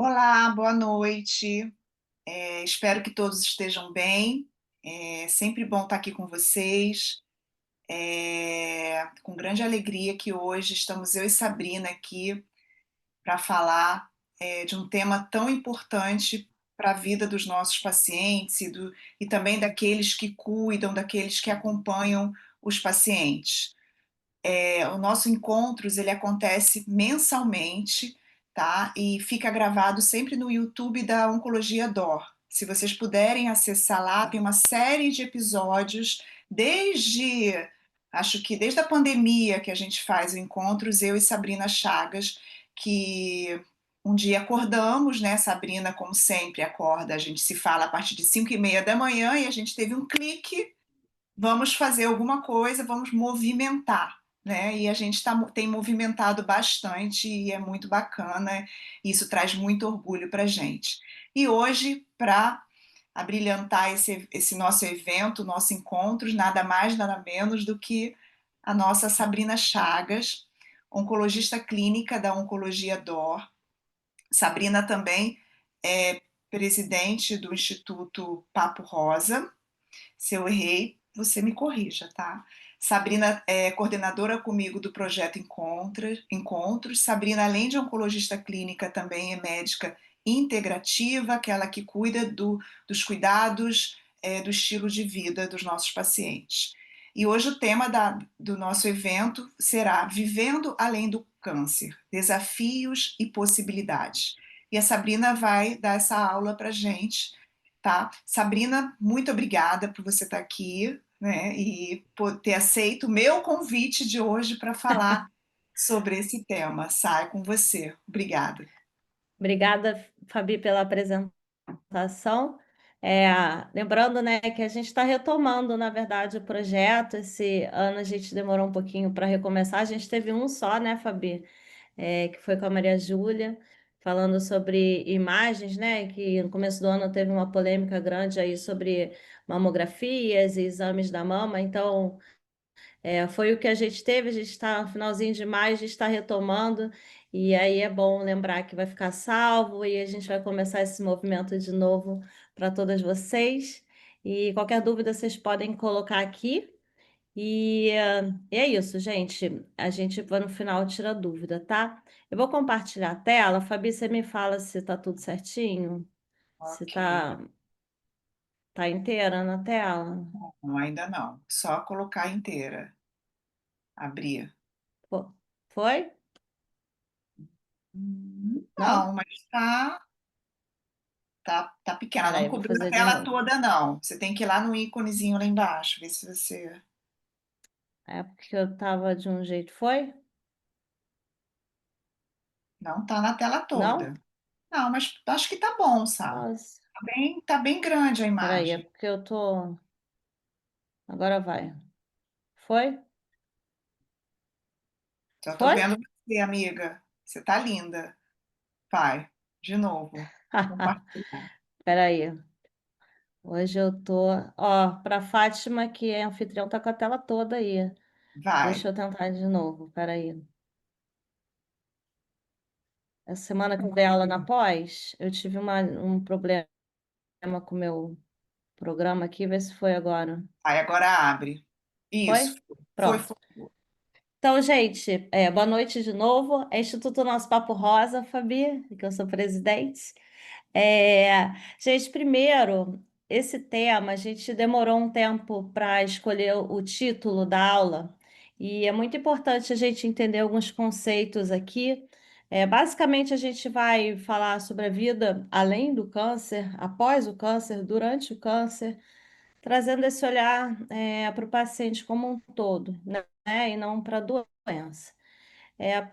Olá, boa noite. Espero que todos estejam bem. É sempre bom estar aqui com vocês. Com grande alegria que hoje estamos eu e Sabrina aqui para falar de um tema tão importante para a vida dos nossos pacientes e também daqueles que cuidam, daqueles que acompanham os pacientes. O nosso encontros ele acontece mensalmente, tá? E fica gravado sempre no YouTube da Oncologia Dor. Se vocês puderem acessar lá, tem uma série de episódios desde, acho que desde a pandemia que a gente faz o encontros, eu e Sabrina Chagas, que um dia acordamos, né? Sabrina, como sempre, acorda. A gente se fala a partir de 5:30 da manhã e a gente teve um clique. Vamos fazer alguma coisa, vamos movimentar, né? E a gente tem movimentado bastante e é muito bacana, isso traz muito orgulho para a gente. E hoje, para abrilhantar esse nosso evento, nosso encontro, nada mais, nada menos do que a nossa Sabrina Chagas, oncologista clínica da Oncologia DOR. Sabrina também é presidente do Instituto Papo Rosa. Se eu errei, você me corrija, tá? Sabrina é coordenadora comigo do projeto Encontros. Sabrina, além de oncologista clínica, também é médica integrativa, aquela que cuida dos cuidados, do estilo de vida dos nossos pacientes. E hoje o tema do nosso evento será Vivendo Além do Câncer, Desafios e Possibilidades. E a Sabrina vai dar essa aula para gente, tá? Sabrina, muito obrigada por você estar aqui, né, e por ter aceito o meu convite de hoje para falar sobre esse tema. Sai com você. Obrigada. Obrigada, Fabi, pela apresentação. Lembrando, né, que a gente está retomando, na verdade, o projeto. Esse ano a gente demorou um pouquinho para recomeçar. A gente teve um só, né, Fabi? Que foi com a Maria Júlia, falando sobre imagens, né? Que no começo do ano teve uma polêmica grande aí sobre mamografias e exames da mama. Então, foi o que a gente está no finalzinho de maio, a gente está retomando, e aí é bom lembrar que vai ficar salvo e a gente vai começar esse movimento de novo para todas vocês. E qualquer dúvida vocês podem colocar aqui. E é isso, gente. A gente vai no final tira dúvida, tá? Eu vou compartilhar a tela. Fabi, você me fala se tá tudo certinho? Se Ok. tá inteira na tela? Não, ainda não. Só colocar inteira. Abrir. Foi? Não, Não? mas tá pequena. Não Peraí, vou cobriu a fazer de tela novo. toda, não. Você tem que ir lá no íconezinho lá embaixo, ver se você. É porque eu tava de um jeito, foi? Não tá na tela toda. Não? Não, mas acho que tá bom, Sá. Nossa, Tá bem grande a peraí, é imagem. porque eu tô. Agora vai. Foi? Só tô Foi? vendo você, amiga. Você tá linda. Vai, de novo. Compartilhar. Peraí. Hoje eu tô. Ó, pra Fátima, que é anfitrião, tá com a tela toda aí. Deixa Vai. eu tentar de novo, peraí. Essa semana que eu dei aula na pós, eu tive um problema com o meu programa aqui, vê se foi agora. Aí agora abre. Isso. Foi? Foi, Pronto. foi. Então, gente, boa noite de novo. É Instituto Nosso Papo Rosa, Fabi, que eu sou presidente. Gente, primeiro, esse tema, a gente demorou um tempo para escolher o título da aula, e é muito importante a gente entender alguns conceitos aqui. Basicamente, a gente vai falar sobre a vida além do câncer, após o câncer, durante o câncer, trazendo esse olhar para o paciente como um todo, né? E não para a doença.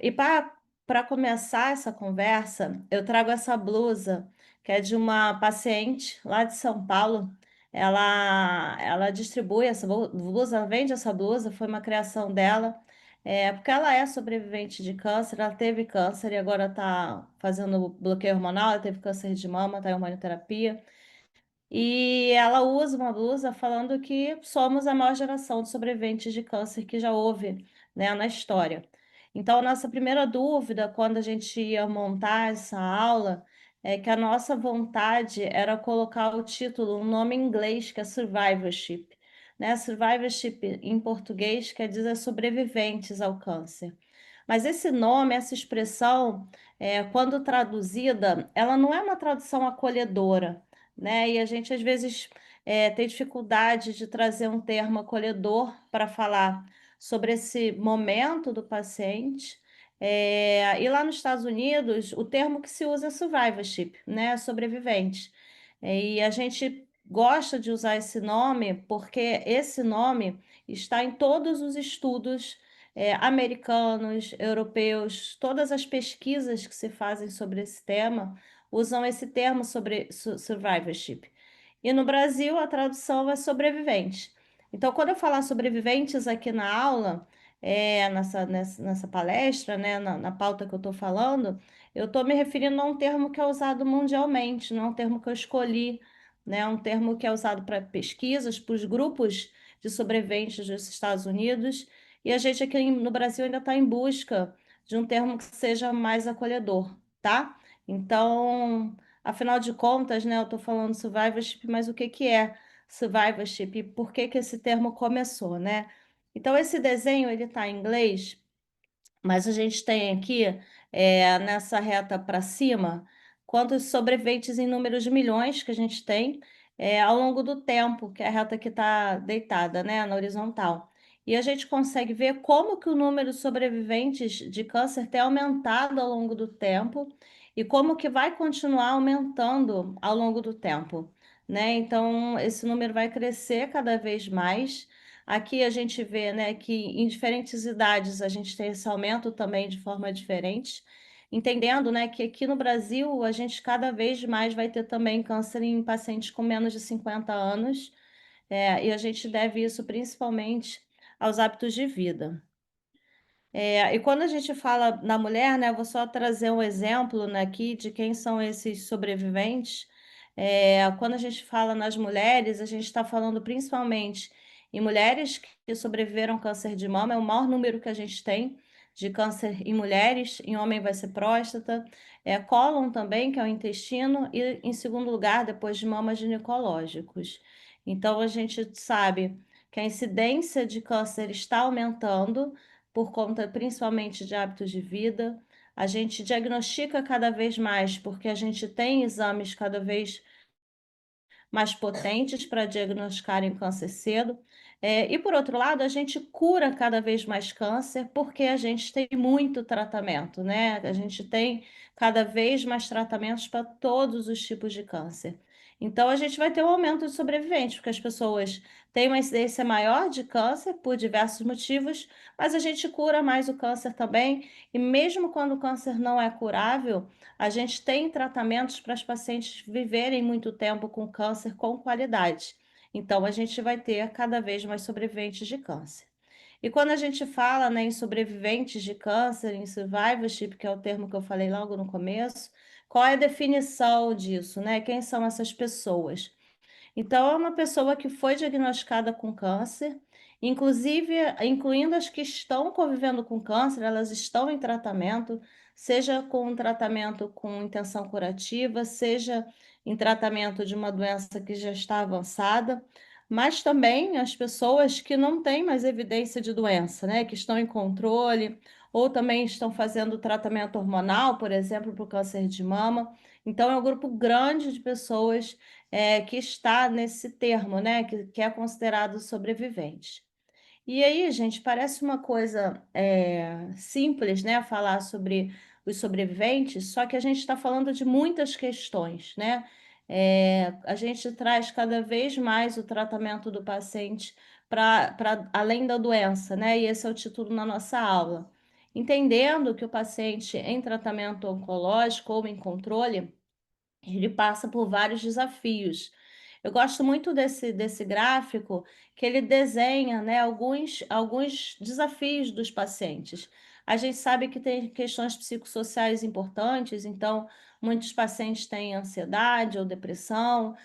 E para começar essa conversa, eu trago essa blusa, que é de uma paciente lá de São Paulo. Ela distribui essa blusa, ela vende essa blusa, foi uma criação dela, porque ela é sobrevivente de câncer, ela teve câncer e agora está fazendo bloqueio hormonal, ela teve câncer de mama, está em hormonioterapia. E ela usa uma blusa falando que somos a maior geração de sobreviventes de câncer que já houve, né, na história. Então, a nossa primeira dúvida, quando a gente ia montar essa aula, é que a nossa vontade era colocar o título, um nome em inglês, que é survivorship, né? Survivorship em português quer dizer sobreviventes ao câncer. Mas esse nome, essa expressão, quando traduzida, ela não é uma tradução acolhedora, né? E a gente às vezes tem dificuldade de trazer um termo acolhedor para falar sobre esse momento do paciente. E lá nos Estados Unidos, o termo que se usa é survivorship, né? Sobrevivente. E a gente gosta de usar esse nome porque esse nome está em todos os estudos americanos, europeus, todas as pesquisas que se fazem sobre esse tema usam esse termo sobre survivorship. E no Brasil, a tradução é sobrevivente. Então, quando eu falar sobreviventes aqui na aula, nessa palestra, né, na pauta que eu estou falando, eu estou me referindo a um termo que é usado mundialmente, não é um termo que eu escolhi, né, é um termo que é usado para pesquisas, para os grupos de sobreviventes dos Estados Unidos, e a gente aqui no Brasil ainda está em busca de um termo que seja mais acolhedor, tá? Então, afinal de contas, né, eu estou falando survivorship, mas o que que é survivorship e por que que esse termo começou, né? Então, esse desenho ele está em inglês, mas a gente tem aqui, nessa reta para cima, quantos sobreviventes em números de milhões que a gente tem, ao longo do tempo, que é a reta que está deitada, né, na horizontal. E a gente consegue ver como que o número de sobreviventes de câncer tem aumentado ao longo do tempo e como que vai continuar aumentando ao longo do tempo, né? Então, esse número vai crescer cada vez mais. Aqui a gente vê, né, que em diferentes idades a gente tem esse aumento também de forma diferente, entendendo, né, que aqui no Brasil a gente cada vez mais vai ter também câncer em pacientes com menos de 50 anos, e a gente deve isso principalmente aos hábitos de vida. E quando a gente fala na mulher, né, eu vou só trazer um exemplo, né, aqui de quem são esses sobreviventes. Quando a gente fala nas mulheres, a gente está falando principalmente em mulheres que sobreviveram ao câncer de mama, é o maior número que a gente tem de câncer em mulheres, em homem vai ser próstata, cólon também, que é o intestino, e em segundo lugar, depois de mamas ginecológicos. Então, a gente sabe que a incidência de câncer está aumentando, por conta principalmente de hábitos de vida. A gente diagnostica cada vez mais, porque a gente tem exames cada vez mais potentes para diagnosticarem câncer cedo. E por outro lado, a gente cura cada vez mais câncer, porque a gente tem muito tratamento, né? A gente tem cada vez mais tratamentos para todos os tipos de câncer. Então, a gente vai ter um aumento de sobreviventes, porque as pessoas têm uma incidência maior de câncer por diversos motivos, mas a gente cura mais o câncer também, e mesmo quando o câncer não é curável, a gente tem tratamentos para as pacientes viverem muito tempo com câncer com qualidade. Então, a gente vai ter cada vez mais sobreviventes de câncer. E quando a gente fala, né, em sobreviventes de câncer, em survivorship, que é o termo que eu falei logo no começo, qual é a definição disso, né? Quem são essas pessoas? Então, é uma pessoa que foi diagnosticada com câncer, inclusive, incluindo as que estão convivendo com câncer, elas estão em tratamento, seja com um tratamento com intenção curativa, seja em tratamento de uma doença que já está avançada, mas também as pessoas que não têm mais evidência de doença, né, que estão em controle, ou também estão fazendo tratamento hormonal, por exemplo, para o câncer de mama. Então, é um grupo grande de pessoas que está nesse termo, né, que é considerado sobrevivente. E aí, gente, parece uma coisa simples, né, falar sobre os sobreviventes, só que a gente está falando de muitas questões, né? A gente traz cada vez mais o tratamento do paciente para além da doença, né? E esse é o título na nossa aula. Entendendo que o paciente em tratamento oncológico ou em controle, ele passa por vários desafios. Eu gosto muito desse gráfico, que ele desenha, né, alguns desafios dos pacientes. A gente sabe que tem questões psicossociais importantes, então muitos pacientes têm ansiedade ou depressão,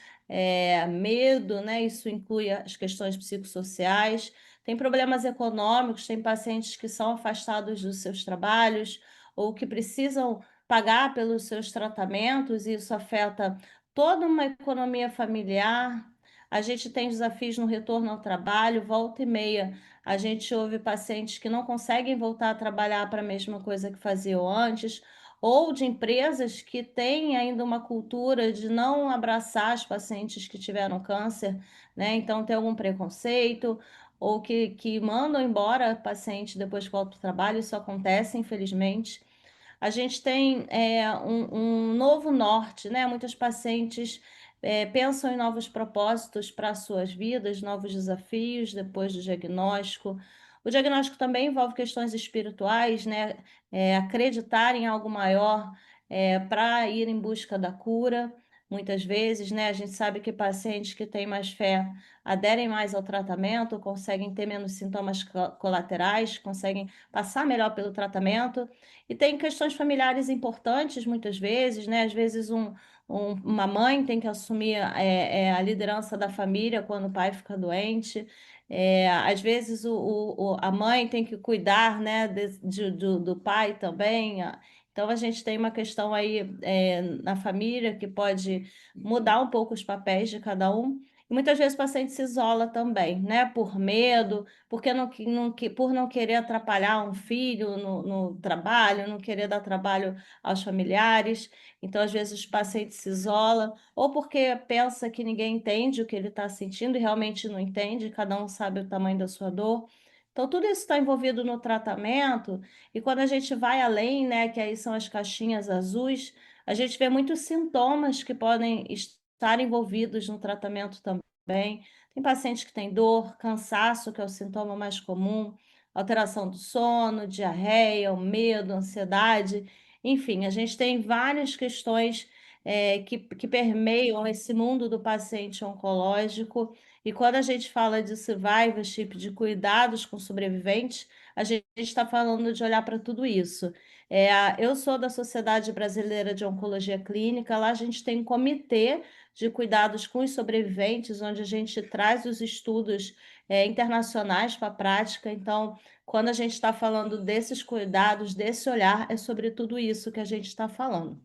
medo, né? Isso inclui as questões psicossociais. Tem problemas econômicos, tem pacientes que são afastados dos seus trabalhos ou que precisam pagar pelos seus tratamentos, e isso afeta toda uma economia familiar. A gente tem desafios no retorno ao trabalho, volta e meia. A gente ouve pacientes que não conseguem voltar a trabalhar para a mesma coisa que faziam antes, ou de empresas que têm ainda uma cultura de não abraçar as pacientes que tiveram câncer, né? Então tem algum preconceito, ou que mandam embora paciente depois que volta para o trabalho, isso acontece, infelizmente. A gente tem um novo norte, né? Muitas pacientes pensam em novos propósitos para suas vidas, novos desafios depois do diagnóstico. O diagnóstico também envolve questões espirituais, né? Acreditar em algo maior para ir em busca da cura. Muitas vezes, né? A gente sabe que pacientes que têm mais fé aderem mais ao tratamento, conseguem ter menos sintomas colaterais, conseguem passar melhor pelo tratamento. E tem questões familiares importantes, muitas vezes, né? Às vezes, uma mãe tem que assumir a liderança da família quando o pai fica doente. Às vezes, a mãe tem que cuidar, né, do pai também. Então, a gente tem uma questão aí na família que pode mudar um pouco os papéis de cada um. E muitas vezes o paciente se isola também, né, por medo, porque por não querer atrapalhar um filho no trabalho, não querer dar trabalho aos familiares. Então, às vezes, o paciente se isola, ou porque pensa que ninguém entende o que ele está sentindo e realmente não entende, cada um sabe o tamanho da sua dor. Então, tudo isso está envolvido no tratamento, e quando a gente vai além, né, que aí são as caixinhas azuis, a gente vê muitos sintomas que podem estar envolvidos no tratamento também. Tem pacientes que têm dor, cansaço, que é o sintoma mais comum, alteração do sono, diarreia, o medo, ansiedade, enfim, a gente tem várias questões que permeiam esse mundo do paciente oncológico. E quando a gente fala de survivorship, de cuidados com sobreviventes, a gente está falando de olhar para tudo isso. Eu sou da Sociedade Brasileira de Oncologia Clínica, lá a gente tem um comitê de cuidados com os sobreviventes, onde a gente traz os estudos internacionais para a prática. Então, quando a gente está falando desses cuidados, desse olhar, é sobre tudo isso que a gente está falando.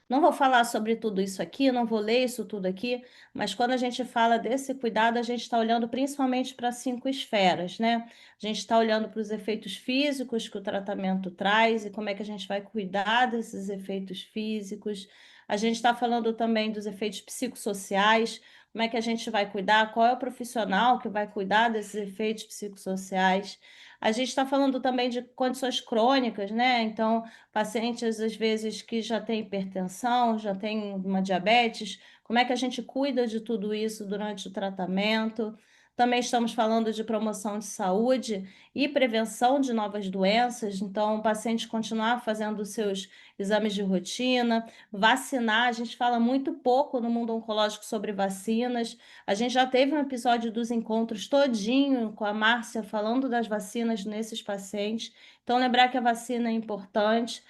Não vou falar sobre tudo isso aqui, não vou ler isso tudo aqui, mas quando a gente fala desse cuidado, a gente está olhando principalmente para 5 esferas, né? A gente está olhando para os efeitos físicos que o tratamento traz e como é que a gente vai cuidar desses efeitos físicos. A gente está falando também dos efeitos psicossociais, como é que a gente vai cuidar, qual é o profissional que vai cuidar desses efeitos psicossociais. A gente está falando também de condições crônicas, né? Então, pacientes, às vezes, que já têm hipertensão, já têm uma diabetes, como é que a gente cuida de tudo isso durante o tratamento? Também estamos falando de promoção de saúde e prevenção de novas doenças, então, o paciente continuar fazendo os seus exames de rotina, vacinar, a gente fala muito pouco no mundo oncológico sobre vacinas. A gente já teve um episódio dos encontros todinho com a Márcia falando das vacinas nesses pacientes. Então, lembrar que a vacina é importante,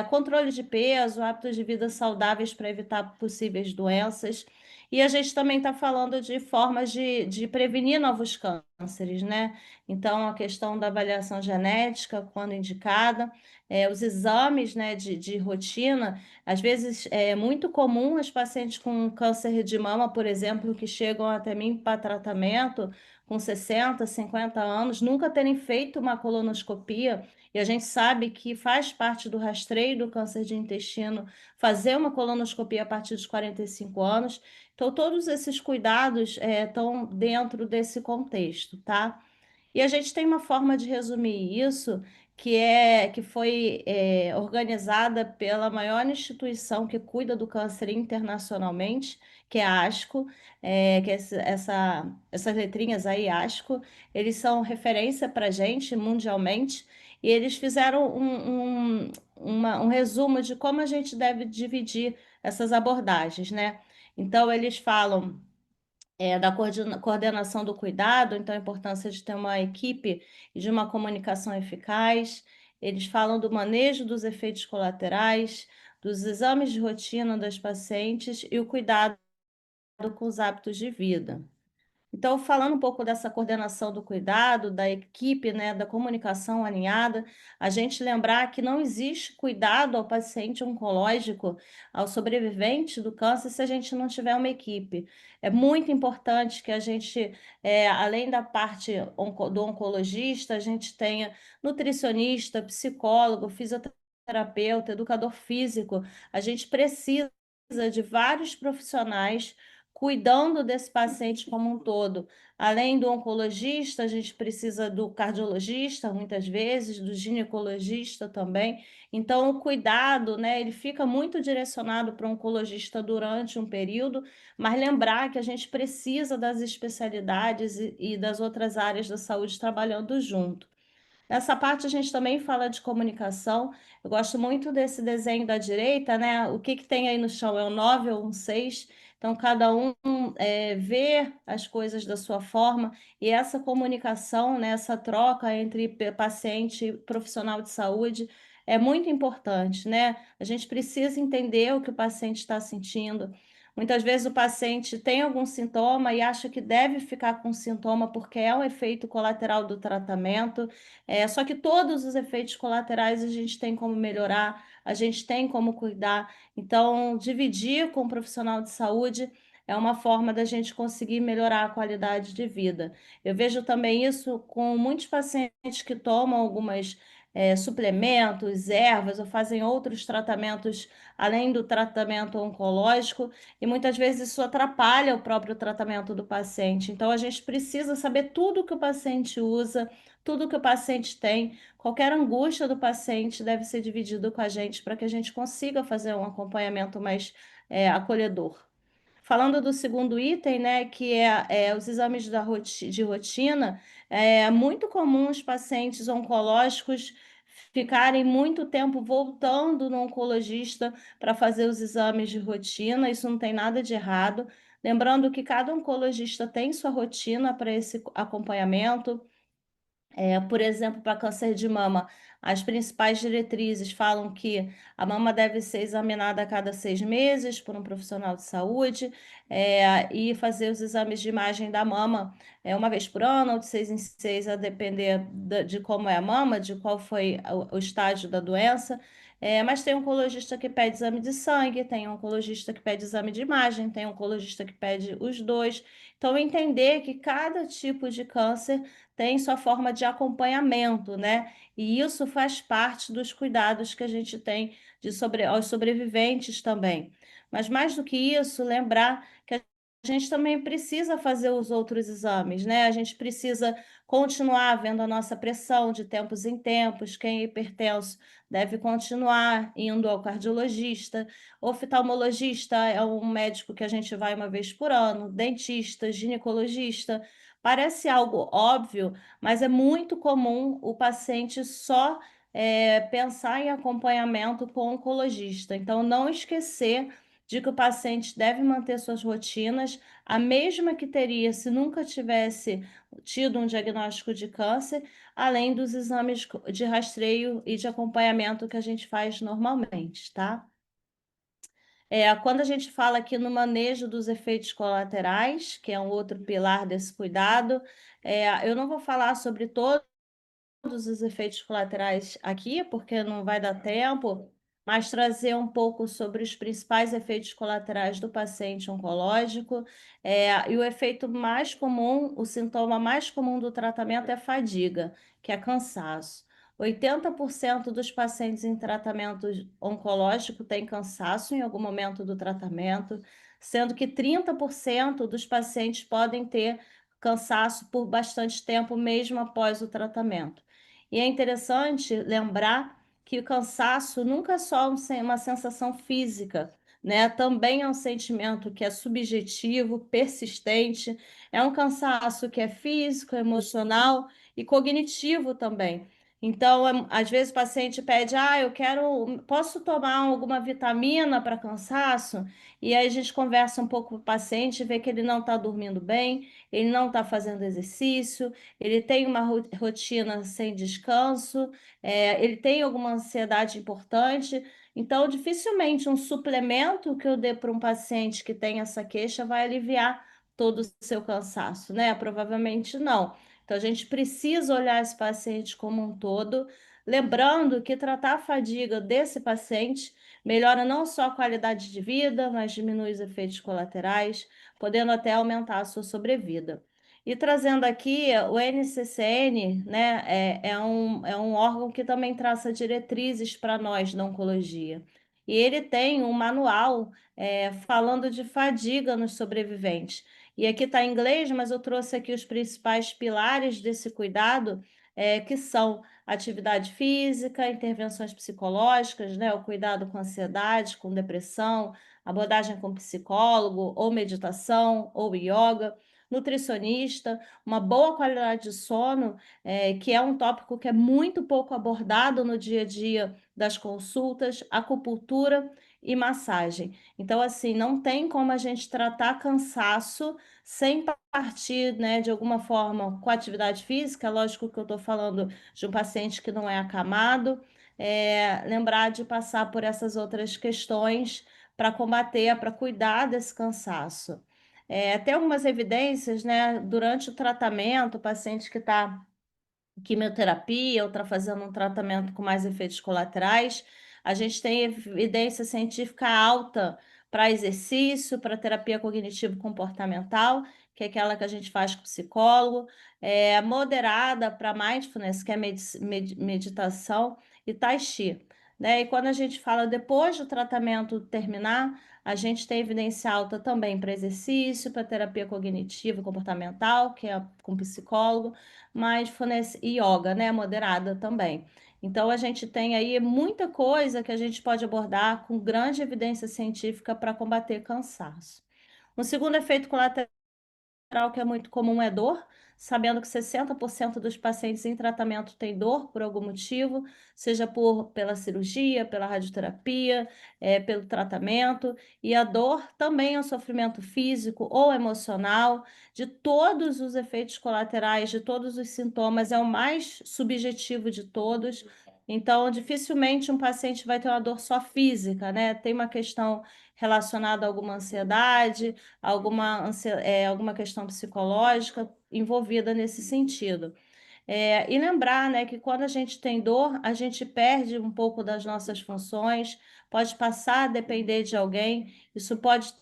controle de peso, hábitos de vida saudáveis para evitar possíveis doenças. E a gente também está falando de formas de prevenir novos cânceres, né? Então, a questão da avaliação genética, quando indicada, os exames, né, de rotina, às vezes é muito comum as pacientes com câncer de mama, por exemplo, que chegam até mim para tratamento com 60, 50 anos, nunca terem feito uma colonoscopia, e a gente sabe que faz parte do rastreio do câncer de intestino fazer uma colonoscopia a partir dos 45 anos. Então, todos esses cuidados estão dentro desse contexto, tá? E a gente tem uma forma de resumir isso que foi organizada pela maior instituição que cuida do câncer internacionalmente, que é a ASCO, que é essas letrinhas aí, ASCO, eles são referência para a gente mundialmente, e eles fizeram um resumo de como a gente deve dividir essas abordagens, né? Então, eles falam da coordenação do cuidado, então a importância de ter uma equipe e de uma comunicação eficaz. Eles falam do manejo dos efeitos colaterais, dos exames de rotina das pacientes e o cuidado com os hábitos de vida. Então, falando um pouco dessa coordenação do cuidado, da equipe, né, da comunicação alinhada, a gente lembrar que não existe cuidado ao paciente oncológico, ao sobrevivente do câncer, se a gente não tiver uma equipe. É muito importante que a gente, além da parte do oncologista, a gente tenha nutricionista, psicólogo, fisioterapeuta, educador físico. A gente precisa de vários profissionais cuidando desse paciente como um todo. Além do oncologista, a gente precisa do cardiologista, muitas vezes, do ginecologista também. Então, o cuidado, né, ele fica muito direcionado para o oncologista durante um período, mas lembrar que a gente precisa das especialidades e das outras áreas da saúde trabalhando junto. Nessa parte a gente também fala de comunicação. Eu gosto muito desse desenho da direita, né? O que que tem aí no chão? É um 9 ou um 6. Então, cada um vê as coisas da sua forma, e essa comunicação, né, essa troca entre paciente e profissional de saúde é muito importante, né? A gente precisa entender o que o paciente está sentindo. Muitas vezes o paciente tem algum sintoma e acha que deve ficar com sintoma porque é um efeito colateral do tratamento. Só que todos os efeitos colaterais a gente tem como melhorar, a gente tem como cuidar. Então, dividir com o profissional de saúde é uma forma da gente conseguir melhorar a qualidade de vida. Eu vejo também isso com muitos pacientes que tomam algumas suplementos, ervas ou fazem outros tratamentos além do tratamento oncológico, e muitas vezes isso atrapalha o próprio tratamento do paciente. Então, a gente precisa saber tudo que o paciente usa, tudo que o paciente tem, qualquer angústia do paciente deve ser dividido com a gente para que a gente consiga fazer um acompanhamento mais acolhedor. Falando do segundo item, né, que é os exames de rotina, é muito comum os pacientes oncológicos ficarem muito tempo voltando no oncologista para fazer os exames de rotina, isso não tem nada de errado. Lembrando que cada oncologista tem sua rotina para esse acompanhamento. Por exemplo, para câncer de mama, as principais diretrizes falam que a mama deve ser examinada a cada 6 meses por um profissional de saúde, e fazer os exames de imagem da mama uma vez por ano, ou de 6 em 6, a depender de como é a mama, de qual foi o estágio da doença. Mas tem oncologista que pede exame de sangue, tem oncologista que pede exame de imagem, tem oncologista que pede os dois. Então, entender que cada tipo de câncer tem sua forma de acompanhamento, né? E isso faz parte dos cuidados que a gente tem aos sobreviventes também. Mas mais do que isso, lembrar que a gente também precisa fazer os outros exames, né? A gente precisa continuar vendo a nossa pressão de tempos em tempos. Quem é hipertenso deve continuar indo ao cardiologista. Oftalmologista é um médico que a gente vai uma vez por ano, dentista, ginecologista. Parece algo óbvio, mas é muito comum o paciente só pensar em acompanhamento com o oncologista. Então, não esquecer de que o paciente deve manter suas rotinas, a mesma que teria se nunca tivesse tido um diagnóstico de câncer, além dos exames de rastreio e de acompanhamento que a gente faz normalmente, tá? Quando a gente fala aqui no manejo dos efeitos colaterais, que é um outro pilar desse cuidado, eu não vou falar sobre todos os efeitos colaterais aqui, porque não vai dar tempo, mas trazer um pouco sobre os principais efeitos colaterais do paciente oncológico. E o efeito mais comum, o sintoma mais comum do tratamento é fadiga, que é cansaço. 80% dos pacientes em tratamento oncológico têm cansaço em algum momento do tratamento, sendo que 30% dos pacientes podem ter cansaço por bastante tempo, mesmo após o tratamento. E é interessante lembrar que o cansaço nunca é só uma sensação física, né? Também é um sentimento que é subjetivo, persistente, é um cansaço que é físico, emocional e cognitivo também. Então, às vezes o paciente pede, posso tomar alguma vitamina para cansaço? E aí a gente conversa um pouco com o paciente, vê que ele não está dormindo bem, ele não está fazendo exercício, ele tem uma rotina sem descanso, ele tem alguma ansiedade importante. Então, dificilmente um suplemento que eu dê para um paciente que tem essa queixa vai aliviar todo o seu cansaço, né? Provavelmente não. Então, a gente precisa olhar esse paciente como um todo, lembrando que tratar a fadiga desse paciente melhora não só a qualidade de vida, mas diminui os efeitos colaterais, podendo até aumentar a sua sobrevida. E trazendo aqui o NCCN, né, é um órgão que também traça diretrizes para nós da oncologia. E ele tem um manual falando de fadiga nos sobreviventes. E aqui está em inglês, mas eu trouxe aqui os principais pilares desse cuidado, que são atividade física, intervenções psicológicas, né, o cuidado com ansiedade, com depressão, abordagem com psicólogo, ou meditação, ou yoga, nutricionista, uma boa qualidade de sono, que é um tópico que é muito pouco abordado no dia a dia das consultas, acupuntura e massagem. Então, assim, não tem como a gente tratar cansaço sem partir, né, de alguma forma com atividade física. Lógico que eu estou falando de um paciente que não é acamado, lembrar de passar por essas outras questões para combater, para cuidar desse cansaço. Tem algumas evidências, né, durante o tratamento, o paciente que está quimioterapia ou está fazendo um tratamento com mais efeitos colaterais, a gente tem evidência científica alta para exercício, para terapia cognitivo-comportamental, que é aquela que a gente faz com psicólogo, moderada para mindfulness, que é meditação, e tai chi. Né? E quando a gente fala depois do tratamento terminar, a gente tem evidência alta também para exercício, para terapia cognitivo comportamental, que é com psicólogo, mindfulness e yoga, né, moderada também. Então, a gente tem aí muita coisa que a gente pode abordar com grande evidência científica para combater cansaço. Um segundo efeito colateral que é muito comum é dor, sabendo que 60% dos pacientes em tratamento têm dor por algum motivo, seja pela cirurgia, pela radioterapia, pelo tratamento, e a dor também é um sofrimento físico ou emocional, de todos os efeitos colaterais, de todos os sintomas, é o mais subjetivo de todos. Então, dificilmente um paciente vai ter uma dor só física, né? Tem uma questão relacionada a alguma ansiedade, alguma questão psicológica envolvida nesse sentido. E lembrar, né, que quando a gente tem dor, a gente perde um pouco das nossas funções, pode passar a depender de alguém, isso pode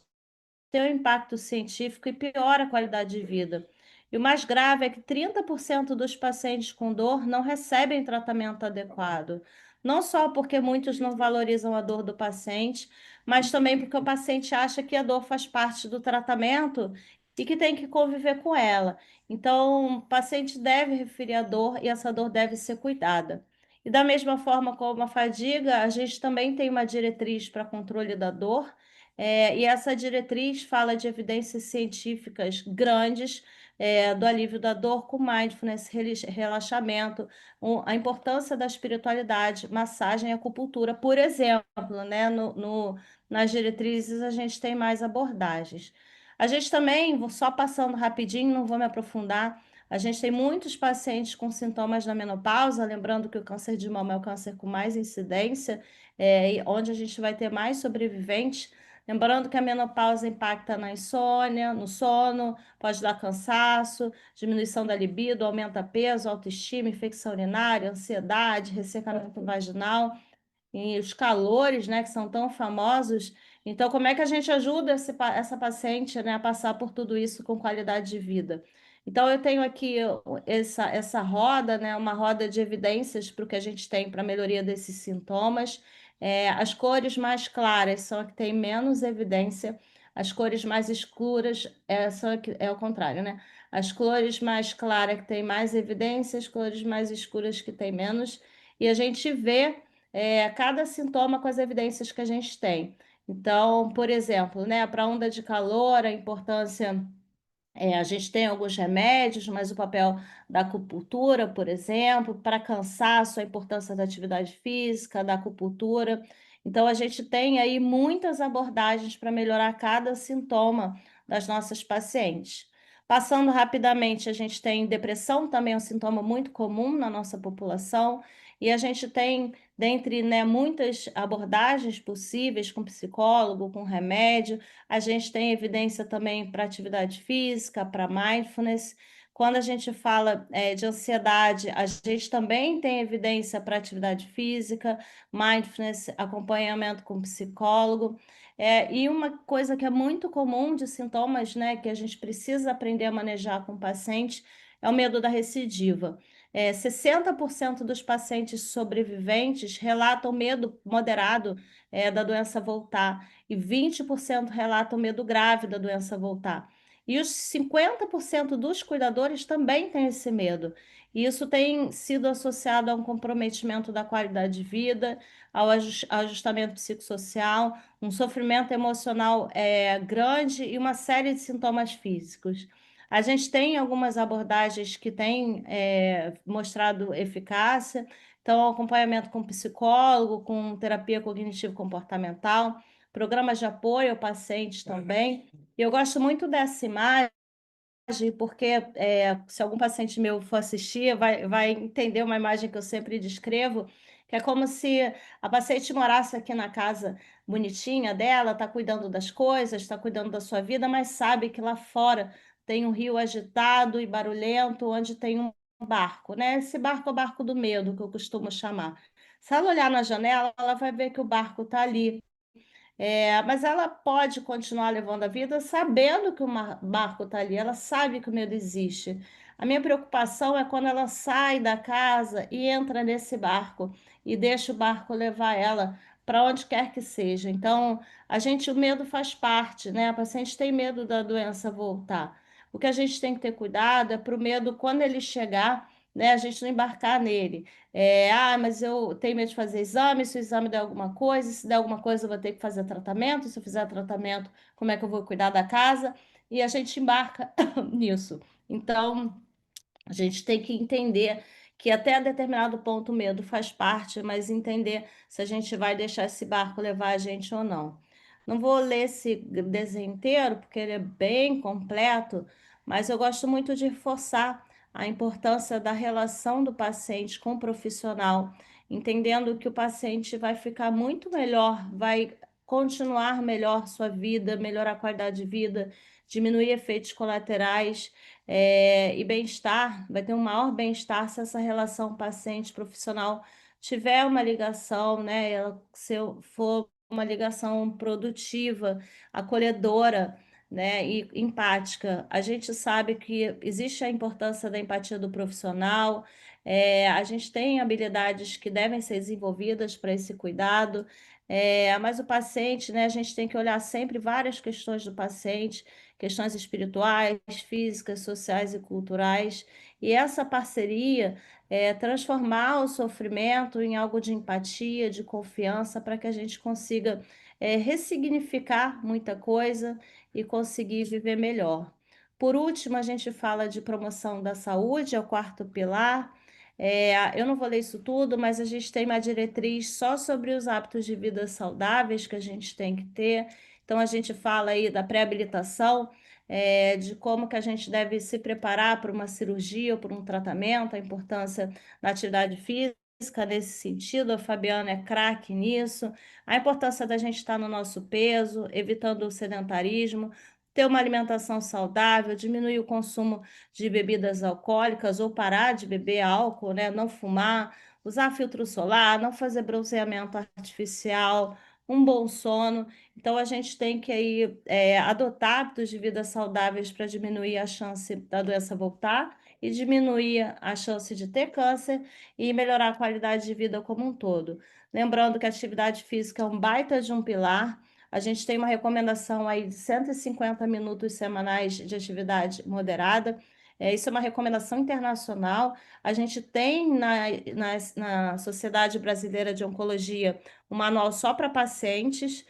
ter um impacto científico e piora a qualidade de vida. E o mais grave é que 30% dos pacientes com dor não recebem tratamento adequado. Não só porque muitos não valorizam a dor do paciente, mas também porque o paciente acha que a dor faz parte do tratamento e que tem que conviver com ela. Então, o paciente deve referir a dor e essa dor deve ser cuidada. E da mesma forma como a fadiga, a gente também tem uma diretriz para controle da dor, e essa diretriz fala de evidências científicas grandes, do alívio da dor com mindfulness, relaxamento, a importância da espiritualidade, massagem e acupuntura, por exemplo, né? Nas diretrizes a gente tem mais abordagens. A gente também, só passando rapidinho, não vou me aprofundar, a gente tem muitos pacientes com sintomas da menopausa, lembrando que o câncer de mama é o câncer com mais incidência, e onde a gente vai ter mais sobreviventes. Lembrando que a menopausa impacta na insônia, no sono, pode dar cansaço, diminuição da libido, aumenta peso, autoestima, infecção urinária, ansiedade, ressecamento vaginal e os calores, né, que são tão famosos. Então, como é que a gente ajuda essa paciente, né, a passar por tudo isso com qualidade de vida? Então, eu tenho aqui essa roda, né, uma roda de evidências para o que a gente tem para melhoria desses sintomas. As cores mais claras são a que têm menos evidência, as cores mais escuras são é o contrário, né? As cores mais claras que têm mais evidência, as cores mais escuras que têm menos. E a gente vê cada sintoma com as evidências que a gente tem. Então, por exemplo, né, para onda de calor, a importância a gente tem alguns remédios, mas o papel da acupuntura, por exemplo, para cansaço, a importância da atividade física, da acupuntura. Então, a gente tem aí muitas abordagens para melhorar cada sintoma das nossas pacientes. Passando rapidamente, a gente tem depressão, também é um sintoma muito comum na nossa população, E a gente tem, dentre, né, muitas abordagens possíveis com psicólogo, com remédio, a gente tem evidência também para atividade física, para mindfulness. Quando a gente fala, de ansiedade, a gente também tem evidência para atividade física, mindfulness, acompanhamento com psicólogo. E uma coisa que é muito comum de sintomas, né, que a gente precisa aprender a manejar com o paciente, é o medo da recidiva. 60% dos pacientes sobreviventes relatam medo moderado, da doença voltar, e 20% relatam medo grave da doença voltar. E os 50% dos cuidadores também têm esse medo. E isso tem sido associado a um comprometimento da qualidade de vida, ao ajustamento psicossocial, um sofrimento emocional grande e uma série de sintomas físicos. A gente tem algumas abordagens que têm mostrado eficácia, então, acompanhamento com psicólogo, com terapia cognitivo-comportamental, programas de apoio ao paciente também. E eu gosto muito dessa imagem, porque se algum paciente meu for assistir, vai entender uma imagem que eu sempre descrevo, que é como se a paciente morasse aqui na casa bonitinha dela, está cuidando das coisas, está cuidando da sua vida, mas sabe que lá fora tem um rio agitado e barulhento, onde tem um barco, né? Esse barco é o barco do medo, que eu costumo chamar. Se ela olhar na janela, ela vai ver que o barco está ali. Mas ela pode continuar levando a vida sabendo que o barco está ali, ela sabe que o medo existe. A minha preocupação é quando ela sai da casa e entra nesse barco e deixa o barco levar ela para onde quer que seja. Então, o medo faz parte, né? A paciente tem medo da doença voltar. O que a gente tem que ter cuidado é para o medo, quando ele chegar, né, a gente não embarcar nele. Mas eu tenho medo de fazer exame, se o exame der alguma coisa, se der alguma coisa eu vou ter que fazer tratamento, se eu fizer tratamento, como é que eu vou cuidar da casa? E a gente embarca nisso. Então, a gente tem que entender que até determinado ponto o medo faz parte, mas entender se a gente vai deixar esse barco levar a gente ou não. Não vou ler esse desenho inteiro, porque ele é bem completo, mas eu gosto muito de reforçar a importância da relação do paciente com o profissional, entendendo que o paciente vai ficar muito melhor, vai continuar melhor sua vida, melhorar a qualidade de vida, diminuir efeitos colaterais e bem-estar, vai ter um maior bem-estar se essa relação paciente-profissional tiver uma ligação, né? Se for uma ligação produtiva, acolhedora, né? E empática. A gente sabe que existe a importância da empatia do profissional, a gente tem habilidades que devem ser desenvolvidas para esse cuidado. Mas o paciente, né, a gente tem que olhar sempre várias questões do paciente, questões espirituais, físicas, sociais e culturais, e essa parceria transformar o sofrimento em algo de empatia, de confiança, para que a gente consiga ressignificar muita coisa e conseguir viver melhor. Por último, a gente fala de promoção da saúde, é o quarto pilar. Eu não vou ler isso tudo, mas a gente tem uma diretriz só sobre os hábitos de vida saudáveis que a gente tem que ter. Então, a gente fala aí da pré-habilitação, de como que a gente deve se preparar para uma cirurgia ou para um tratamento, a importância da atividade física nesse sentido, a Fabiana é craque nisso, a importância da gente estar no nosso peso, evitando o sedentarismo, ter uma alimentação saudável, diminuir o consumo de bebidas alcoólicas ou parar de beber álcool, né? Não fumar, usar filtro solar, não fazer bronzeamento artificial, um bom sono. Então, a gente tem que aí, adotar hábitos de vida saudáveis para diminuir a chance da doença voltar e diminuir a chance de ter câncer e melhorar a qualidade de vida como um todo. Lembrando que a atividade física é um baita de um pilar. A gente tem uma recomendação aí de 150 minutos semanais de atividade moderada. Isso é uma recomendação internacional. A gente tem na Sociedade Brasileira de Oncologia um manual só para pacientes.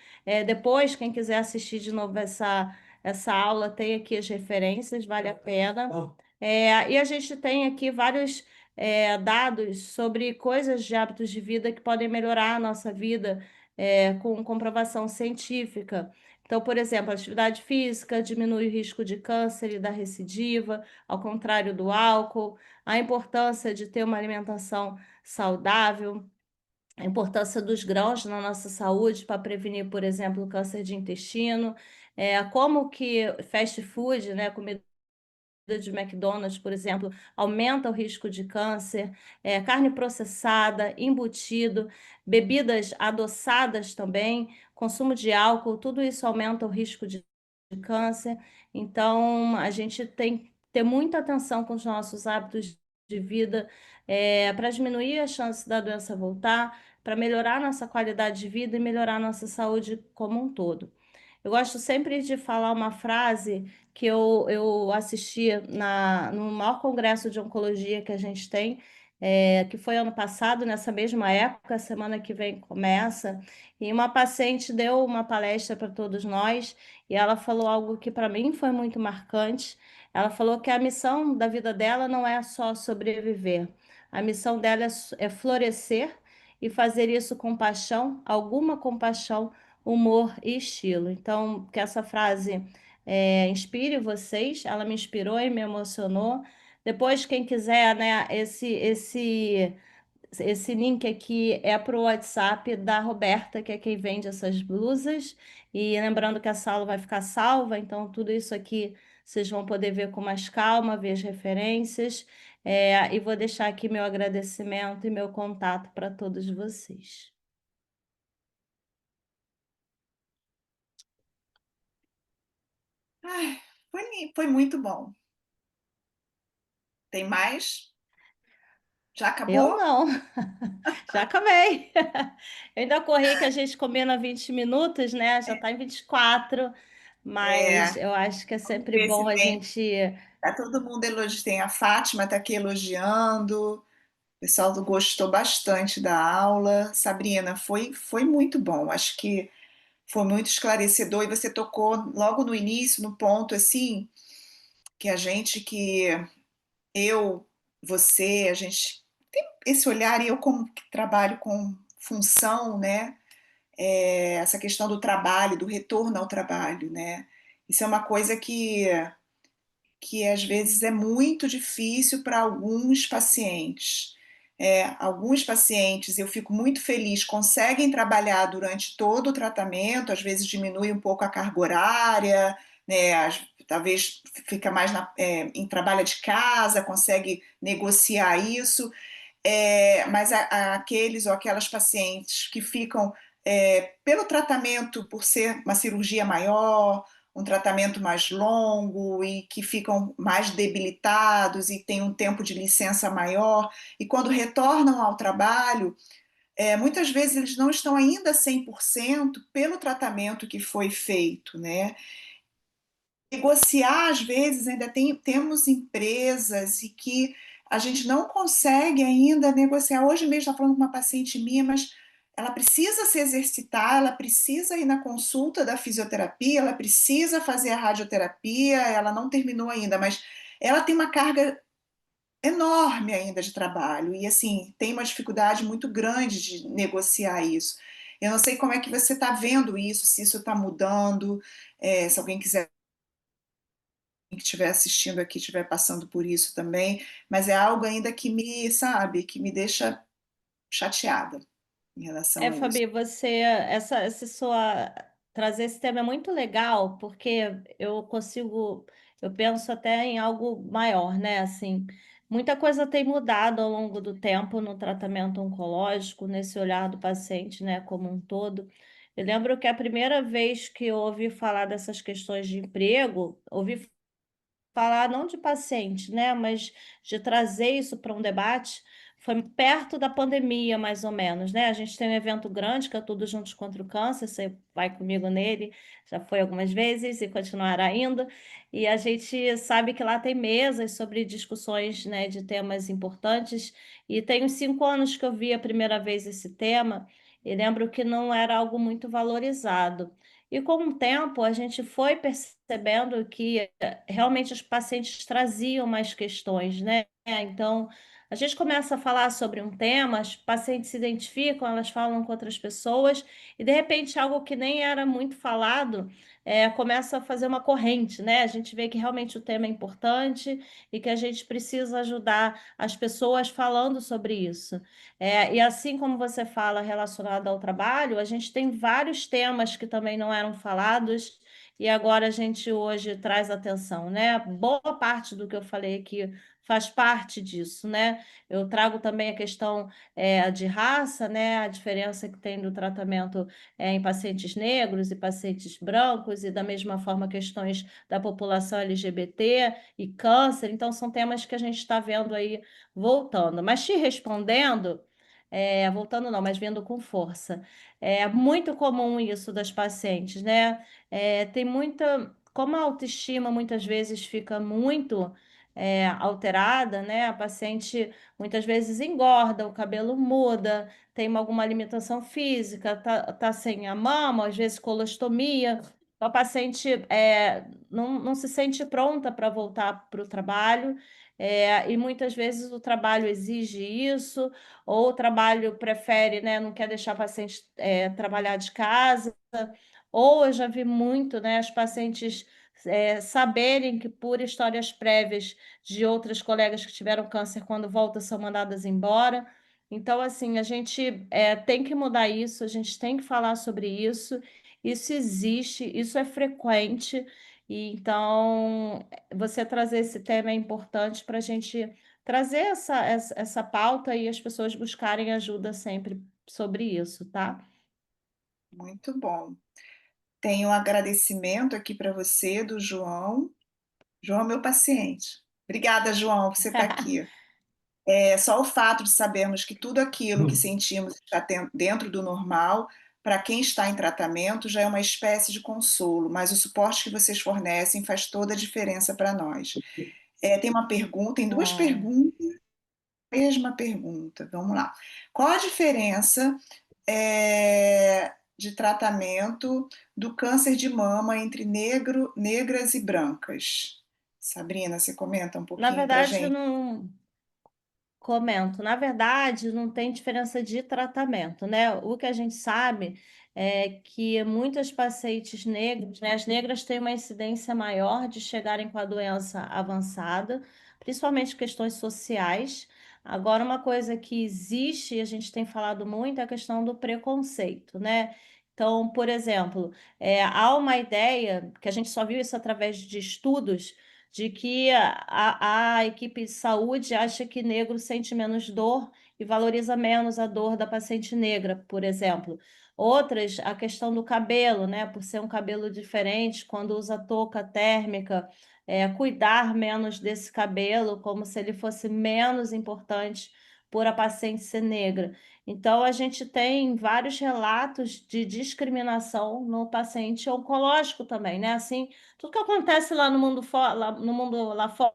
Depois, quem quiser assistir de novo essa aula, tem aqui as referências, vale a pena. E a gente tem aqui vários dados sobre coisas de hábitos de vida que podem melhorar a nossa vida, com comprovação científica. Então, por exemplo, a atividade física diminui o risco de câncer e da recidiva, ao contrário do álcool, a importância de ter uma alimentação saudável, a importância dos grãos na nossa saúde para prevenir, por exemplo, o câncer de intestino, como que fast food, né, comida de McDonald's, por exemplo, aumenta o risco de câncer, carne processada, embutido, bebidas adoçadas também, consumo de álcool, tudo isso aumenta o risco de câncer. Então, a gente tem que ter muita atenção com os nossos hábitos de vida, para diminuir a chance da doença voltar, para melhorar nossa qualidade de vida e melhorar nossa saúde como um todo. Eu gosto sempre de falar uma frase que eu assisti no maior congresso de oncologia que a gente tem, que foi ano passado, nessa mesma época, semana que vem começa, e uma paciente deu uma palestra para todos nós, e ela falou algo que para mim foi muito marcante. Ela falou que a missão da vida dela não é só sobreviver, a missão dela é florescer e fazer isso com paixão, alguma compaixão, humor e estilo. Então, que essa frase inspire vocês, ela me inspirou e me emocionou. Depois, quem quiser, né, esse link aqui é para o WhatsApp da Roberta, que é quem vende essas blusas. E lembrando que essa aula vai ficar salva, então tudo isso aqui vocês vão poder ver com mais calma, ver as referências. E vou deixar aqui meu agradecimento e meu contato para todos vocês. Ai, foi muito bom. Tem mais? Já Eu acabou? não. Já acabei. Eu ainda corri que a gente combina 20 minutos, né? Já está em 24, mas É, eu acho que é vamos sempre ver se bom a tem. gente. Tá todo mundo elogiando. Tem a Fátima tá aqui elogiando. O pessoal gostou bastante da aula. Sabrina, foi muito bom. Acho que foi muito esclarecedor e você tocou logo no início, no ponto assim, que a gente que eu, você, a gente tem esse olhar e eu como que trabalho com função, né? Essa questão do trabalho, do retorno ao trabalho, né? Isso é uma coisa que às vezes é muito difícil para alguns pacientes. Alguns pacientes, eu fico muito feliz, conseguem trabalhar durante todo o tratamento, às vezes diminui um pouco a carga horária, né, talvez fica mais em trabalho de casa, consegue negociar isso, mas aqueles ou aquelas pacientes que ficam pelo tratamento, por ser uma cirurgia maior, um tratamento mais longo e que ficam mais debilitados e têm um tempo de licença maior, e quando retornam ao trabalho, muitas vezes eles não estão ainda 100% pelo tratamento que foi feito, né? Negociar, às vezes, ainda temos empresas e que a gente não consegue ainda negociar. Hoje mesmo está falando com uma paciente minha, mas ela precisa se exercitar, ela precisa ir na consulta da fisioterapia, ela precisa fazer a radioterapia, ela não terminou ainda, mas ela tem uma carga enorme ainda de trabalho e assim tem uma dificuldade muito grande de negociar isso. Eu não sei como é que você está vendo isso, se isso está mudando, se alguém quiser que estiver assistindo aqui estiver passando por isso também, mas é algo ainda que me, sabe, que me deixa chateada em relação a isso. Fabi, essa sua trazer esse tema é muito legal, porque eu penso até em algo maior, né? Assim, muita coisa tem mudado ao longo do tempo no tratamento oncológico, nesse olhar do paciente, né, como um todo. Eu lembro que a primeira vez que eu ouvi falar dessas questões de emprego, ouvi falar não de paciente, né, mas de trazer isso para um debate, foi perto da pandemia, mais ou menos, né? A gente tem um evento grande, que é Todos Juntos contra o Câncer, você vai comigo nele, já foi algumas vezes e continuará indo, e a gente sabe que lá tem mesas sobre discussões, né, de temas importantes, e tem uns 5 anos que eu vi a primeira vez esse tema, e lembro que não era algo muito valorizado. E com o tempo a gente foi percebendo que realmente os pacientes traziam mais questões, né? Então, A gente começa a falar sobre um tema, as pacientes se identificam, elas falam com outras pessoas, e de repente algo que nem era muito falado, começa a fazer uma corrente, né? A gente vê que realmente o tema é importante e que a gente precisa ajudar as pessoas falando sobre isso. E assim como você fala relacionado ao trabalho, a gente tem vários temas que também não eram falados e agora a gente hoje traz atenção, né? Boa parte do que eu falei aqui faz parte disso, né? Eu trago também a questão de raça, né? A diferença que tem do tratamento em pacientes negros e pacientes brancos, e da mesma forma questões da população LGBT e câncer. Então, são temas que a gente está vendo aí voltando. Mas te respondendo, voltando não, mas vindo com força. É muito comum isso das pacientes, né? Tem muita. Como a autoestima muitas vezes fica muito alterada, né? A paciente muitas vezes engorda, o cabelo muda, tem alguma limitação física, tá sem a mama, às vezes colostomia. A paciente não se sente pronta para voltar para o trabalho, e muitas vezes o trabalho exige isso, ou o trabalho prefere, né, não quer deixar a paciente trabalhar de casa, ou eu já vi muito, né, as pacientes saberem que por histórias prévias de outras colegas que tiveram câncer, quando voltam são mandadas embora. Então, assim, a gente tem que mudar isso, a gente tem que falar sobre isso. Isso existe, isso é frequente, e então você trazer esse tema é importante para a gente trazer essa pauta e as pessoas buscarem ajuda sempre sobre isso, tá? Muito bom. Tenho um agradecimento aqui para você, do João. João é meu paciente. Obrigada, João, por você estar aqui. É só o fato de sabermos que tudo aquilo que sentimos está dentro do normal, para quem está em tratamento, já é uma espécie de consolo, mas o suporte que vocês fornecem faz toda a diferença para nós. Tem uma pergunta, tem duas Ah, perguntas, mesma pergunta. Vamos lá. Qual a diferença de tratamento do câncer de mama entre negras e brancas? Sabrina, você comenta um na pouquinho para verdade, gente? não. Comento. Na verdade, não tem diferença de tratamento, né? O que a gente sabe é que muitas pacientes negras, né, as negras têm uma incidência maior de chegarem com a doença avançada, principalmente questões sociais. Agora, uma coisa que existe, e a gente tem falado muito, é a questão do preconceito, né? Então, por exemplo, há uma ideia, que a gente só viu isso através de estudos, de que a equipe de saúde acha que negro sente menos dor e valoriza menos a dor da paciente negra, por exemplo. Outras, a questão do cabelo, né? Por ser um cabelo diferente, quando usa touca térmica, cuidar menos desse cabelo, como se ele fosse menos importante por a paciente ser negra. Então, a gente tem vários relatos de discriminação no paciente oncológico também, né? Assim, tudo que acontece lá no mundo lá no mundo lá fora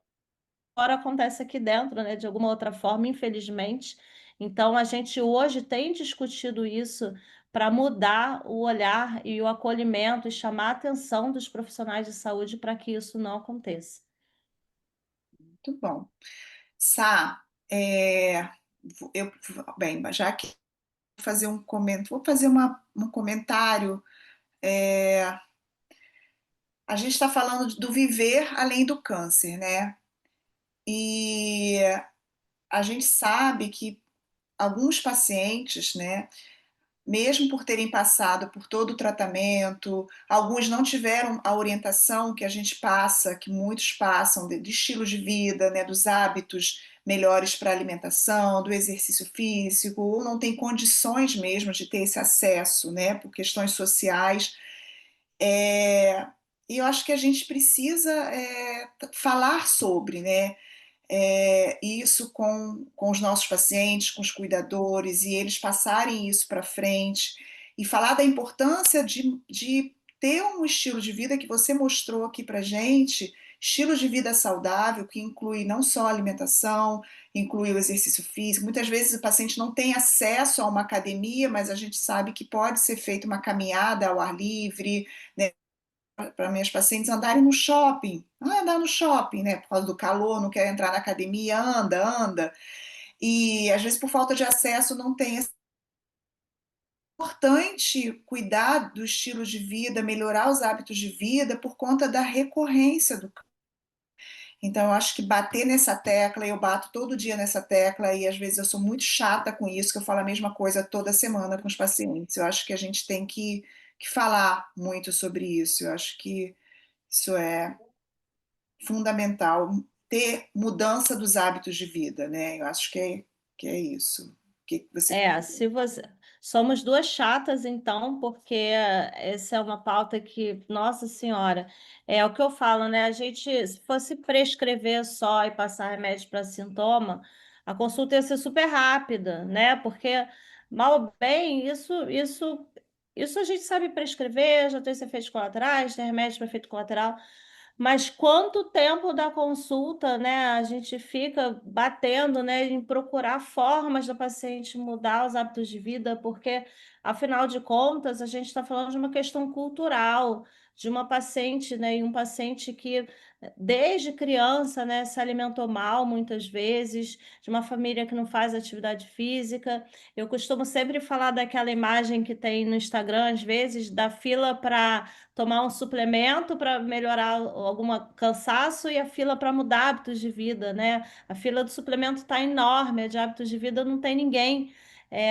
acontece aqui dentro, né, de alguma outra forma, infelizmente. Então a gente hoje tem discutido isso para mudar o olhar e o acolhimento e chamar a atenção dos profissionais de saúde para que isso não aconteça. Muito bom. Sá, é, eu, bem, já que vou fazer um comentário. A gente está falando do viver além do câncer, né? E a gente sabe que alguns pacientes, né, mesmo por terem passado por todo o tratamento, alguns não tiveram a orientação que a gente passa, que muitos passam, de estilo de vida, né, dos hábitos melhores para a alimentação, do exercício físico, ou não tem condições mesmo de ter esse acesso, né, por questões sociais. E eu acho que a gente precisa falar sobre, né, isso com os nossos pacientes, com os cuidadores, e eles passarem isso para frente, e falar da importância de ter um estilo de vida que você mostrou aqui para gente, estilo de vida saudável, que inclui não só a alimentação, inclui o exercício físico. Muitas vezes o paciente não tem acesso a uma academia, mas a gente sabe que pode ser feita uma caminhada ao ar livre, né, para minhas pacientes andarem no shopping. Ah, andar no shopping, né? Por causa do calor, não quer entrar na academia, anda, anda. e às vezes por falta de acesso não tem. É importante cuidar do estilo de vida, melhorar os hábitos de vida por conta da recorrência do. Então, eu acho que bater nessa tecla, eu bato todo dia nessa tecla, e às vezes eu sou muito chata com isso, que eu falo a mesma coisa toda semana com os pacientes. Eu acho que a gente tem que falar muito sobre isso. Eu acho que isso é fundamental, ter mudança dos hábitos de vida, né? Eu acho que é isso. O que você. Se você somos duas chatas então, porque essa é uma pauta que, nossa senhora, é o que eu falo, né? A gente, se fosse prescrever só e passar remédio para sintoma, a consulta ia ser super rápida, né? Porque mal ou bem, isso a gente sabe prescrever, já tem esse efeito colaterais, tem remédio para efeito colateral. Mas quanto tempo da consulta, né, a gente fica batendo, né, em procurar formas da paciente mudar os hábitos de vida, porque, afinal de contas, a gente está falando de uma questão cultural, de uma paciente, né, e um paciente que, desde criança, né, se alimentou mal muitas vezes, de uma família que não faz atividade física. Eu costumo sempre falar daquela imagem que tem no Instagram, às vezes, da fila para tomar um suplemento para melhorar algum cansaço e a fila para mudar hábitos de vida, né? A fila do suplemento está enorme, a de hábitos de vida não tem ninguém,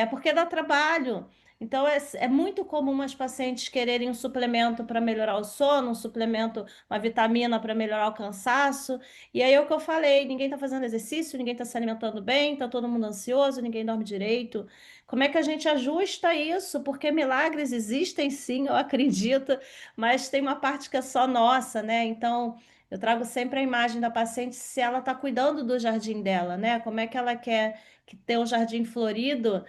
porque dá trabalho. Então, é muito comum as pacientes quererem um suplemento para melhorar o sono, um suplemento, uma vitamina para melhorar o cansaço. E aí é o que eu falei: ninguém está fazendo exercício, ninguém está se alimentando bem, está todo mundo ansioso, ninguém dorme direito. Como é que a gente ajusta isso? Porque milagres existem, sim, eu acredito, mas tem uma parte que é só nossa, né? Então, eu trago sempre a imagem da paciente se ela está cuidando do jardim dela, né? Como é que ela quer que ter um jardim florido,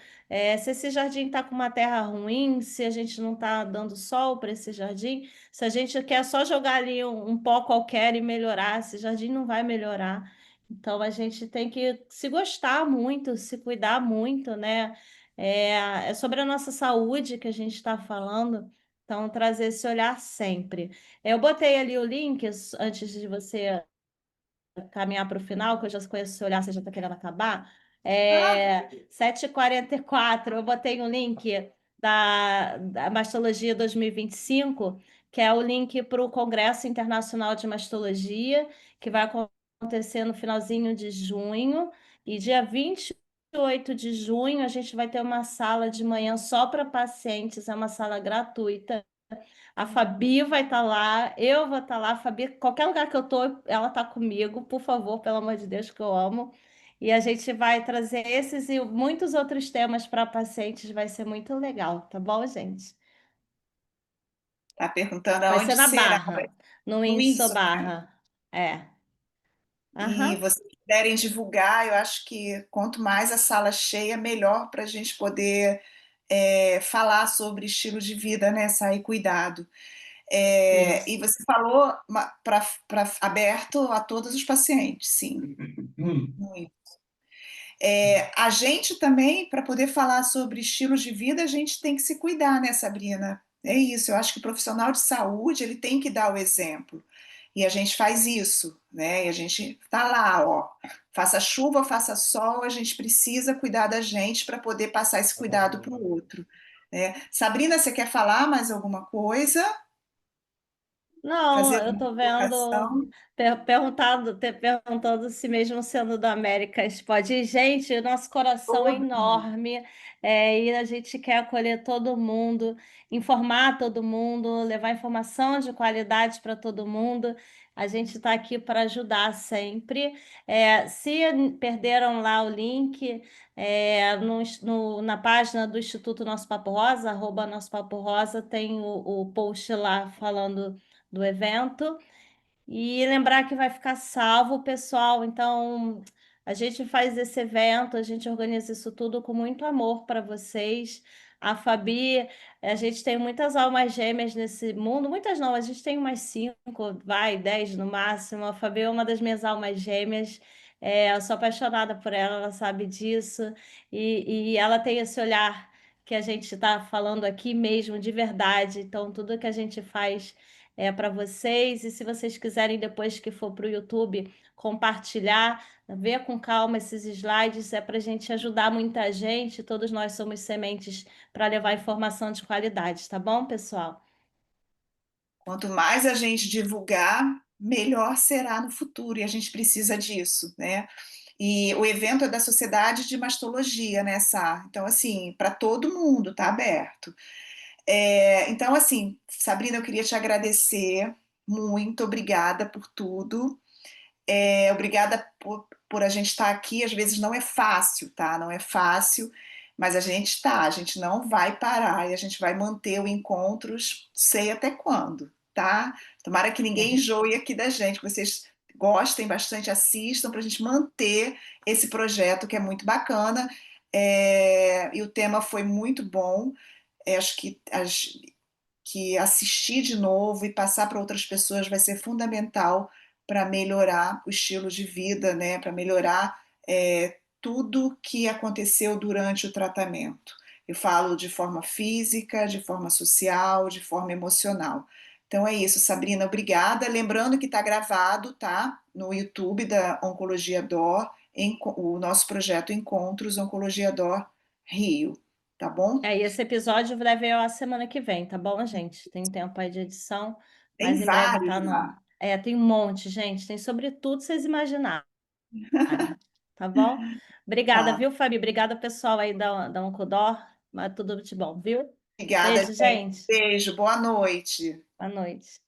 se esse jardim está com uma terra ruim, se a gente não está dando sol para esse jardim, se a gente quer só jogar ali um pó qualquer e melhorar, esse jardim não vai melhorar. Então, a gente tem que se gostar muito, se cuidar muito, né? É sobre a nossa saúde que a gente está falando. Então, trazer esse olhar sempre. Eu botei ali o link, antes de você caminhar para o final, que eu já conheço o seu olhar, você já está querendo acabar. Ah, 7h44, eu botei um link da Mastologia 2025, que é o link para o Congresso Internacional de Mastologia, que vai acontecer no finalzinho de junho, e dia 28 de junho a gente vai ter uma sala de manhã só para pacientes, é uma sala gratuita. A Fabi vai estar lá, eu vou estar lá. A Fabi, qualquer lugar que eu tô, ela está comigo, por favor, pelo amor de Deus, que eu amo. E a gente vai trazer esses e muitos outros temas para pacientes, vai ser muito legal, tá bom, gente? tá perguntando Vai ser aonde na será? Barra, no No Windsor Windsor. Barra. É. E Aham. vocês puderem divulgar, eu acho que quanto mais a sala cheia, melhor para a gente poder falar sobre estilo de vida, né? Sair cuidado. E Isso. você falou para aberto a todos os pacientes, sim. Muito. A gente também, para poder falar sobre estilos de vida, a gente tem que se cuidar, né, Sabrina? É isso, eu acho que o profissional de saúde ele tem que dar o exemplo. E a gente faz isso, né? E a gente tá lá, ó. Faça chuva, faça sol, a gente precisa cuidar da gente para poder passar esse cuidado para o outro. Né? Sabrina, você quer falar mais alguma coisa? Não, Fazer eu uma tô vendo, colocação? perguntando se mesmo sendo da Américas pode ir. Gente, o nosso coração é Todo mundo. enorme, e a gente quer acolher todo mundo, informar todo mundo, levar informação de qualidade para todo mundo. A gente está aqui para ajudar sempre. Se perderam lá o link, na página do Instituto Nosso Papo Rosa, @ Nosso Papo Rosa, tem o post lá falando do evento. E lembrar que vai ficar salvo, pessoal. Então, a gente faz esse evento, a gente organiza isso tudo com muito amor para vocês. A Fabi, a gente tem muitas almas gêmeas nesse mundo, muitas não, a gente tem umas 5, vai, 10 no máximo. A Fabi é uma das minhas almas gêmeas. Eu sou apaixonada por ela, ela sabe disso. E ela tem esse olhar que a gente está falando aqui mesmo, de verdade. Então, tudo que a gente faz para vocês, e se vocês quiserem depois que for para o YouTube compartilhar, ver com calma esses slides, é para a gente ajudar muita gente, todos nós somos sementes para levar informação de qualidade, tá bom, pessoal? Quanto mais a gente divulgar, melhor será no futuro, e a gente precisa disso, né. E o evento é da Sociedade de Mastologia, né, Sá, então assim, para todo mundo, tá aberto. Então assim, Sabrina, eu queria te agradecer, muito obrigada por tudo, obrigada por a gente estar aqui, às vezes não é fácil, tá, não é fácil, mas a gente está, a gente não vai parar e a gente vai manter o encontros, sei até quando, tá. Tomara que ninguém É. enjoe aqui da gente, que vocês gostem bastante, assistam para a gente manter esse projeto que é muito bacana, e o tema foi muito bom, acho que assistir de novo e passar para outras pessoas vai ser fundamental para melhorar o estilo de vida, né, para melhorar, tudo que aconteceu durante o tratamento. Eu falo de forma física, de forma social, de forma emocional. Então é isso, Sabrina, obrigada. Lembrando que está gravado, tá, no YouTube da Oncologia Dor, o nosso projeto Encontros Oncologia Dor Rio, tá bom? E esse episódio deve ir a semana que vem, tá bom, gente? Tem tempo aí de edição, Tem mas em breve vários tá no lá. tem um monte, gente, tem sobre tudo vocês imaginarem, tá bom? Obrigada, Tá. viu, Fabi? Obrigada, pessoal aí da Oncodor, mas tudo de bom, viu? Obrigada, Beijo, gente. gente. Beijo, boa noite. Boa noite.